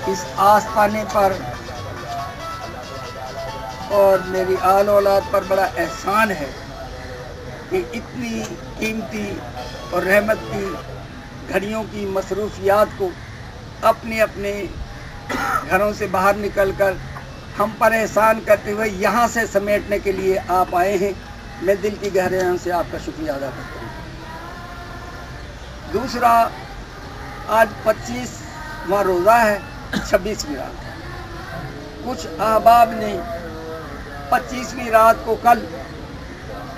इस आस्थाने पर और मेरी आल औलाद पर बड़ा एहसान है कि इतनी कीमती और रहमत की घड़ियों की मसरूफियात को अपने अपने घरों से बाहर निकलकर हम पर एहसान करते हुए यहाँ से समेटने के लिए आप आए हैं। मैं दिल की गहराइयों से आपका शुक्रिया अदा करता हूँ। दूसरा, आज 25वां रोज़ा है, 26वीं रात है। कुछ अहबाब ने 25वीं रात को कल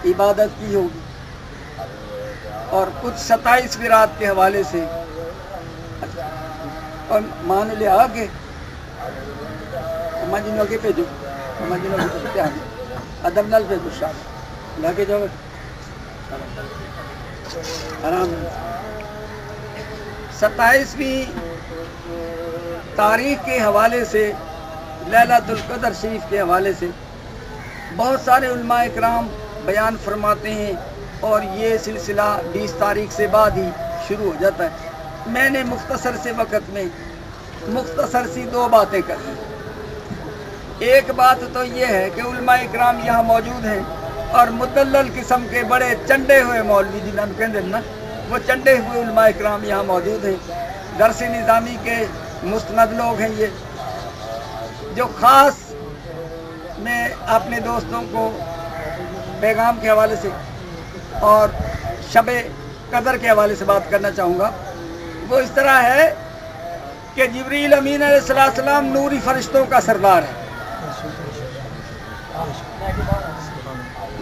इबादत की होगी और कुछ 27वीं रात के हवाले से, और मान ले आगे मजनू के भेजो, मजनू के ध्यान अदब नाल भेजो, शाम लाके जाओ आराम। 27वीं तारीख के हवाले से, लैलतुल क़द्र शरीफ के हवाले से बहुत सारे उलमा इकराम बयान फरमाते हैं और ये सिलसिला 20 तारीख से बाद ही शुरू हो जाता है। मैंने मुख्तसर से वक़्त में मुख्तसर सी 2 बातें कर दी। एक बात तो ये है कि उलमा इकराम यहाँ मौजूद हैं और मुदल्लल किस्म के बड़े चंडे हुए मौलवी जिन्होंने कहते हैं ना, वो चंडे हुए उलमा इकराम यहाँ मौजूद हैं। दरस निज़ामी के मुस्तनद लोग हैं ये, जो ख़ास मैं अपने दोस्तों को पैगाम के हवाले से और शब कदर के हवाले से बात करना चाहूँगा। वो इस तरह है कि जिब्रील अमीन अलैहिस्सलाम नूरी फरिश्तों का सरदार है,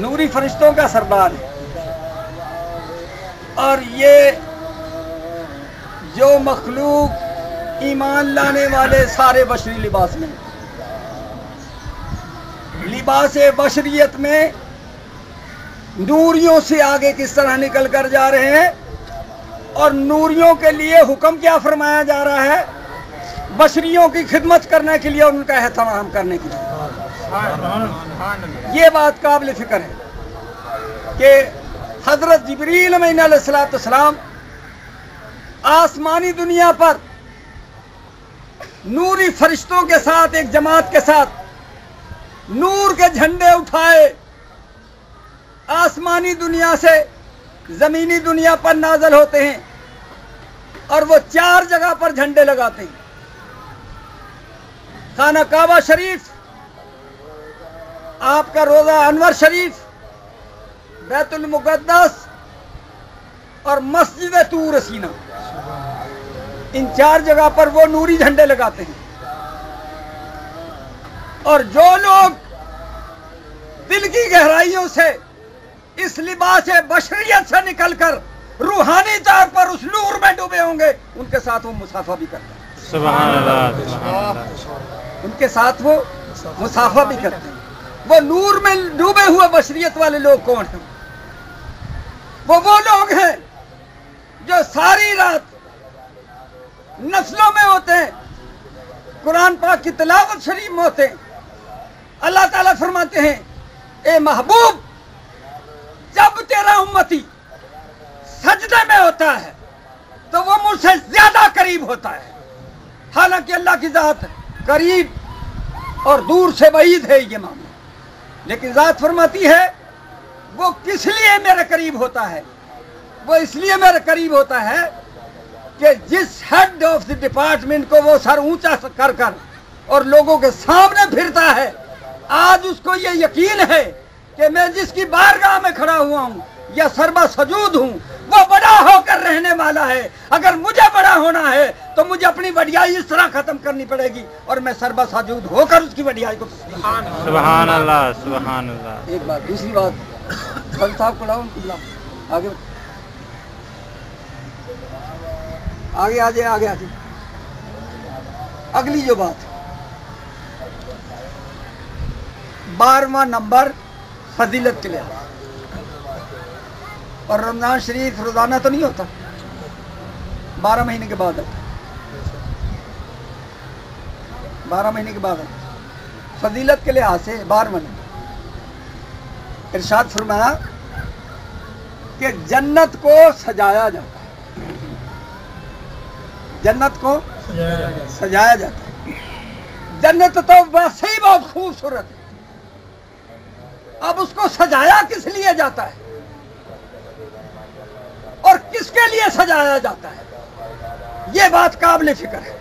नूरी फरिश्तों का सरदार है। और ये जो मखलूक ईमान लाने वाले सारे बशरी लिबास में, लिबास बशरियत में नूरियों से आगे किस तरह निकल कर जा रहे हैं और नूरियों के लिए हुक्म क्या फरमाया जा रहा है, बशरियों की खिदमत करने के लिए, उनका एहतराम करने के लिए। ये बात काबिल फिक्र है कि हजरत जिब्रील अमीन अलैहिस्सलाम आसमानी दुनिया पर नूरी फरिश्तों के साथ, एक जमात के साथ नूर के झंडे उठाए आसमानी दुनिया से जमीनी दुनिया पर नाज़िल होते हैं और वो 4 जगह पर झंडे लगाते हैं। खाना काबा शरीफ, आपका रोज़ा अनवर शरीफ, बैतुल मुक़द्दस और मस्जिद तूर सीना, इन 4 जगह पर वो नूरी झंडे लगाते हैं। और जो लोग दिल की गहराइयों से इस लिबास बशरियत से निकलकर रूहानी तौर पर उस नूर में डूबे होंगे, उनके साथ वो मुसाफा भी करते हैं। सुभान अल्लाह। उनके साथ वो मुसाफा भी करते हैं। वो नूर में डूबे हुए बशरियत वाले लोग कौन हैं? वो लोग हैं जो सारी रात नस्लों में होते हैं, कुरान पाक की तिलावत शरीफ में होते हैं। अल्लाह ताला फरमाते हैं, ए महबूब, जब तेरा उम्मती सजदे में होता है तो वो मुझसे ज्यादा करीब होता है। हालांकि अल्लाह की जात करीब और दूर से बईद है ये मामला, लेकिन जात फरमाती है वो किस लिए मेरे करीब होता है? वो इसलिए मेरे करीब होता है कि जिस हेड ऑफ द डिपार्टमेंट को वो सर ऊंचा कर कर और लोगों के सामने फिरता है, आज उसको ये यकीन है कि मैं जिसकी बारगाह में खड़ा हुआ हूँ या सरबा सजूद हूँ, वो बड़ा होकर रहने वाला है। अगर मुझे बड़ा होना है तो मुझे अपनी वडियाई इस तरह खत्म करनी पड़ेगी और मैं सरबा सजूद होकर उसकी वडियाई को। सुभान अल्लाह, सुभान अल्लाह। एक बात। दूसरी बात, फल साहब को लाओ, उनको बुलाओ आगे, आगे आ जाए, आगे आ जाए। अगली जो बात, 12वां नंबर फजीलत के लिहाज। और रमजान शरीफ रोजाना तो नहीं होता, 12 महीने के बाद आता, 12 महीने के बाद आता। फजीलत के लिहाज से 12वां नंबर। इरशाद फरमाया कि जन्नत को सजाया जाता है, जन्नत को सजाया जाता है। जन्नत तो वैसे ही बहुत खूबसूरत है, अब उसको सजाया किस लिए जाता है और किसके लिए सजाया जाता है, ये बात काबिल फिक्र है।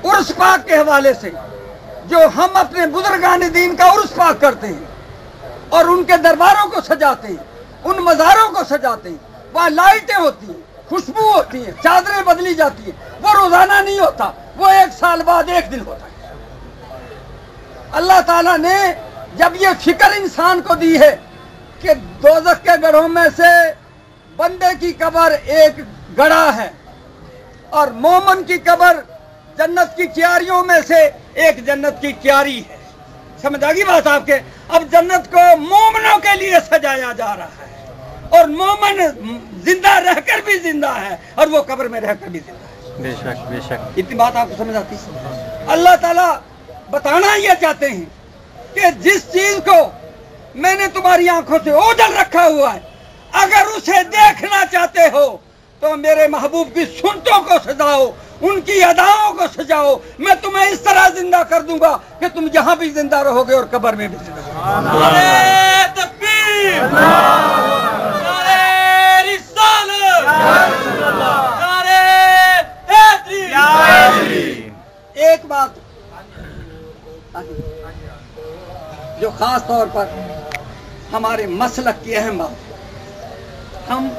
उर्स पाक के हवाले से जो हम अपने बुजुर्गान दीन का उर्स पाक करते हैं और उनके दरबारों को सजाते हैं, उन मज़ारों को सजाते हैं, वहाँ लाइटें होती हैं, खुशबू होती है, चादरें बदली जाती है, वो रोजाना नहीं होता, वो एक साल बाद एक दिन होता है। अल्लाह ताला ने जब ये फिक्र इंसान को दी है कि दोज़ख के गढ़ों में से बंदे की कब्र एक गड़ा है और मोमन की कब्र जन्नत की क्यारियों में से एक जन्नत की क्यारी है, समझ आ गई बात आपके। अब जन्नत को मोमनों के लिए सजाया जा रहा है और मोमन जिंदा रहकर भी जिंदा है और वो कब्र में रहकर भी जिंदा है। बेशक बेशक। इतनी बात आपको समझ आती है। अल्लाह ताला बताना ये चाहते हैं कि जिस चीज को मैंने तुम्हारी आंखों से ओझल रखा हुआ है, अगर उसे देखना चाहते हो तो मेरे महबूब की सुन्नतों को सजाओ, उनकी अदाओं को सजाओ, मैं तुम्हें इस तरह जिंदा कर दूंगा कि तुम जहां भी जिंदा रहोगे और कब्र में भी जिंदा रहोगे। नारे तकबीर, नारे रिसालत, नारे हैदरी। एक बात जो खास तौर पर हमारे मसलक की अहम बात, हम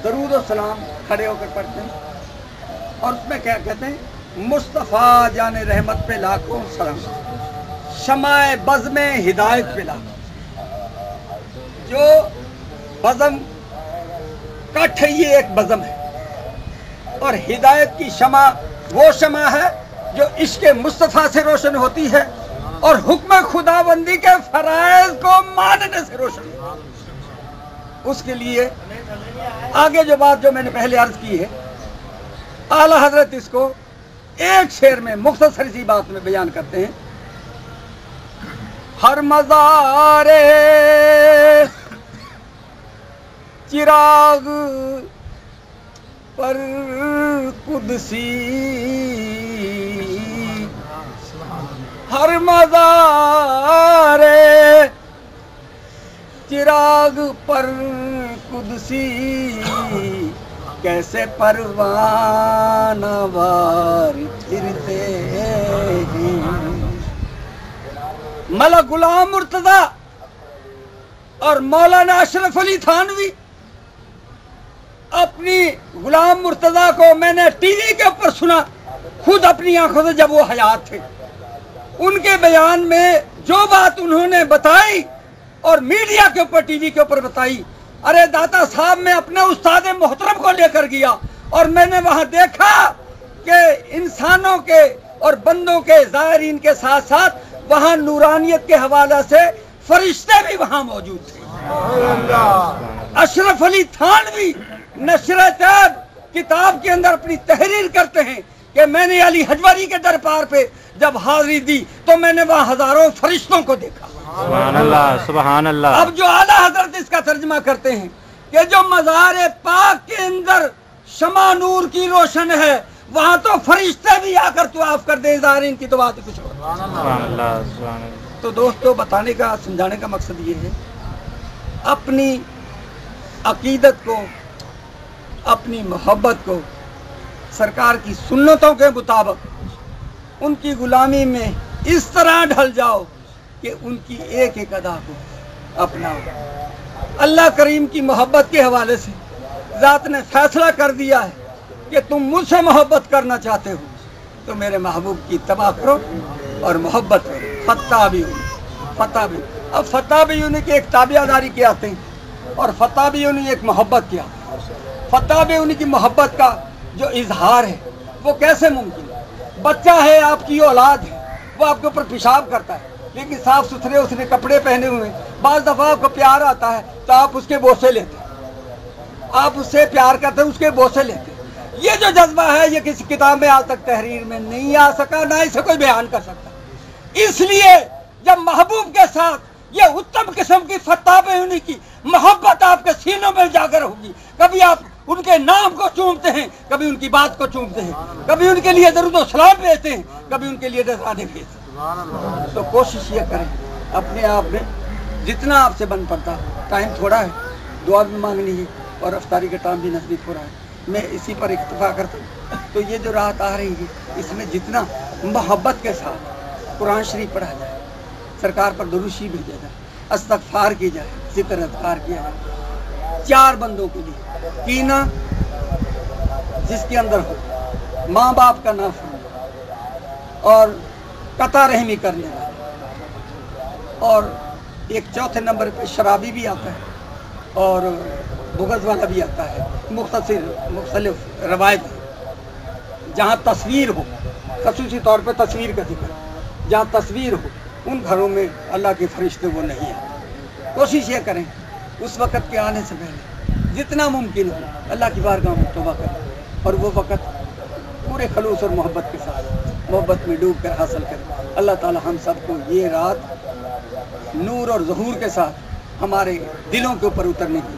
दरूद और सलाम खड़े होकर पढ़ते हैं और उसमें क्या कहते हैं, मुस्तफ़ा जाने रहमत पे लाखों सलाम, शमाए बज़ में हिदायत पे लाखों। जो बज़म कठ है, ये एक बज़म है और हिदायत की शमा वो शमा है जो इश्क़ मुस्तफ़ा से रोशन होती है और हुक्म खुदाबंदी के फराइज़ को मानने से रोशन होती है। उसके लिए आगे जो बात जो मैंने पहले अर्ज की है, आला हजरत इसको एक शेर में मुख्तसर सी बात में बयान करते हैं। हर मज़ारे चिराग पर कुदसी, हर मज़ारे चिराग पर कुदसी, कैसे परवाना वार फिरते हैं। मलक गुलाम मुर्तजा और मौलाना अशरफ अली थानवी, अपनी गुलाम मुर्तजा को मैंने टीवी के ऊपर सुना, खुद अपनी आंखों से जब वो हयात थे। उनके बयान में जो बात उन्होंने बताई और मीडिया के ऊपर टीवी के ऊपर बताई, अरे दाता साहब, मैं अपने उस्ताद मोहतरम को लेकर गया और मैंने वहां देखा कि इंसानों के और बंदों के ज़ायरीन के साथ साथ वहां नूरानियत के हवाले से फरिश्ते भी वहां मौजूद थे। अशरफ अली थानवी नशर तैब किताब के अंदर अपनी तहरीर करते हैं कि मैंने अली हजवरी के दरबार पे जब हाजिरी दी तो मैंने वहां हजारों फरिश्तों को देखा। सुभान अल्लाह, सुभान अल्लाह। अब जो आला हजरत इसका तर्जमा करते हैं कि जो मज़ार पाक के अंदर शमा नूर की रोशन है, वहां तो फरिश्ते भी आकर तवाफ कर दे, ज़ाहिरीन की तो बात ही कुछ और। सुभान अल्लाह, सुभान अल्लाह। तो दोस्तों, बताने का समझाने का मकसद ये है, अपनी अकीदत को, अपनी मोहब्बत को सरकार की सुन्नतों के मुताबिक उनकी गुलामी में इस तरह ढल जाओ कि उनकी एक एक अदा को अपनाओ। अल्लाह करीम की मोहब्बत के हवाले से ज़ात ने फैसला कर दिया है कि तुम मुझसे मोहब्बत करना चाहते हो तो मेरे महबूब की इत्तबा करो और मोहब्बत करो। फत्ता भी अब फत्ता भी उन्हीं की एक ताबियादारी के आते हैं और फत्ता भी उन्हीं एक मोहब्बत के आते हैं। फत्ता भी उन्हीं की मोहब्बत का जो इजहार है वो कैसे मुमकिन है? बच्चा है, आपकी औलाद है, वो आपके ऊपर पेशाब करता है लेकिन साफ सुथरे उसने कपड़े पहने हुए, बाज़ दफ़ा आपको प्यार आता है तो आप उसके बोसे लेते हैं, आप उससे प्यार करते हैं, उसके बोसे लेते हैं। ये जो जज्बा है ये किसी किताब में आज तक तहरीर में नहीं आ सका, ना इसे कोई बयान कर सकता। इसलिए जब महबूब के साथ ये उत्तम किस्म की फत्ता बेहुनी की मोहब्बत आपके सीनों में जाकर होगी, कभी आप ان کے نام کو چومتے ہیں، کبھی ان کی بات کو چومتے ہیں، کبھی ان کے لیے درود و سلام بھیجتے ہیں، کبھی ان کے لیے نذرانے بھیجتے ہیں۔ تو کوشش یہ کریں اپنے آپ میں جتنا آپ سے بن پڑتا، ٹائم تھوڑا ہے، دعا بھی مانگنی ہے اور افطاری کا ٹائم بھی نزدیک ہو رہا ہے، میں اسی پر اکتفا کرتا ہوں۔ تو یہ جو رات آ رہی ہے اس میں جتنا محبت کے ساتھ قرآن شریف پڑھا جائے، سرکار پر درود شریف بھیجا جائے، استغفار کی جائے، ذکر اذکار کیا جائے، 4 بندوں کے لیے کینہ جس کے اندر ہو، ماں باپ کا نافرمان اور قطع رحمی کرنے والا، اور ایک چوتھے نمبر پہ شرابی بھی آتا ہے اور بغض والا بھی آتا ہے، مختلف روایت ہے۔ جہاں تصویر ہو، خصوصی طور پہ تصویر کا ذکر، جہاں تصویر ہو ان گھروں میں اللہ کے فرشتے وہ نہیں آتے۔ کوشش یہ کریں اس وقت کے آنے سے پہلے جتنا ممکن ہو اللہ کی بارگاہ میں توبہ کریں اور وہ وقت پورے خلوص اور محبت کے ساتھ محبت میں ڈوب کر حاصل کریں۔ اللہ تعالی ہم سب کو یہ رات نور اور ظہور کے ساتھ ہمارے دلوں کے اوپر اترنے کی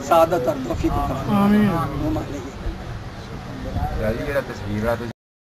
سعادت اور توفیق عطا فرمائے۔ آمین۔